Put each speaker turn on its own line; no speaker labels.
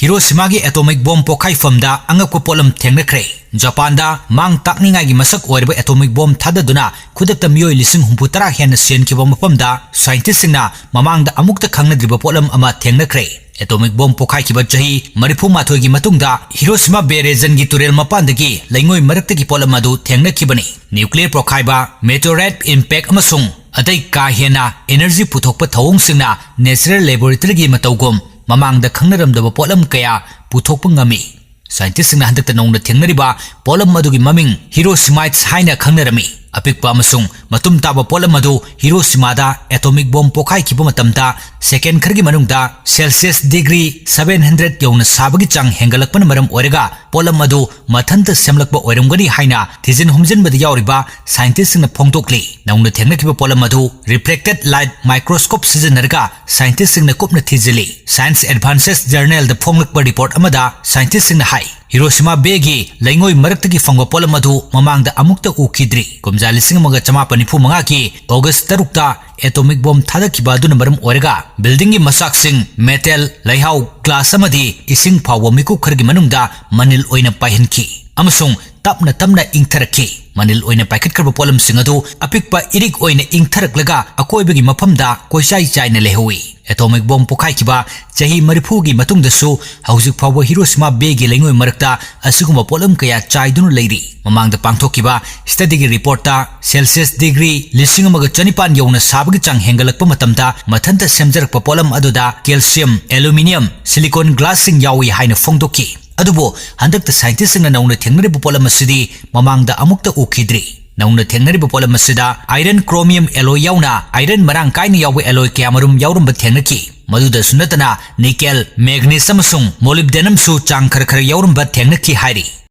Hiroshima gi atomic bomb pokhaifamda angakpa potlam thengnakhre. Japan da mang takningai gi masak oirba atomic bomb thadaduna khudakta miyoi 60 hen senkiba mafamda scientist singna mamangda amukta khangnadriba potlam ama thengnakhre. Atomic bomb pokhaikiba chahi 34 gi matungda Hiroshima Bay region gi turel mapandagi laingoi marakta gi potlam adu thengnakhibani. Nuclear pokhaiba meteorite impact amasung adai ka hena energy puthokpa thawong singna natural laboratory gi matawgom mamangda khangnaramdaba potlam kaya puthokpa ngami. Scientist singna handakta nongna thengnariba potlam madugi maming Hiroshimites haina khangnarami. Apikpa amasung matum taba potlam adu Hiroshima da atomic bomb pokhaikiba matamda second khargi manungda Celsius degree 700 yawna sabagi chang hengalakpana maram oiraga potlam adu mathanta semlakba oiramgani haina thijin humjinbada yawriba scientist singna phongtokli. Nongna thengnakiba potlam adu reflected light microscope sizinarga scientist singna kupna thijili. Science Advances Journal da phonglakpa report amada scientist singna hai Hiroshima Bay gi laingoi maraktagi fangba potlam adu mamangda amukta ukidri. Kumja 1995 ki August 3 ta atomic bomb thadakiba aduna maram oiraga building gi masak sing metal laihau glass amadi ising phawa miku khargi manungda manil oina pahinki amasung tapna tamna ingtharakki. Manil oina paikhat karba potlam sing adu apikpa irik oina ingtharaklaga akoibagi mafamda koisai chaina lehui. Atomic bomb pokhaikiba chahi 30 gi matungdasu haujik phawa Hiroshima Bay gi laingoi marakta asiguma potlam kaya chaidunu leiri. Mamangda pangthokiba study gi report ta Celsius degree 1900 yawna sabagi chang hengalakpa matamda mathanta semjarakpa potlam aduda calcium, aluminium, silicon glass sing yawi haina phongdoki. Adubo handakta scientist singna nauna thengnariba potlam asidi mamangda amukta ukidri. Nauna thengnariba potlam asida iron chromium alloy yauna iron marang kaina yawi alloy kyamarum yawrumba thengnaki. Maduda sunatana nickel, magnesium sung molybdenum su chang khar khar yawrumba thengnaki hairi.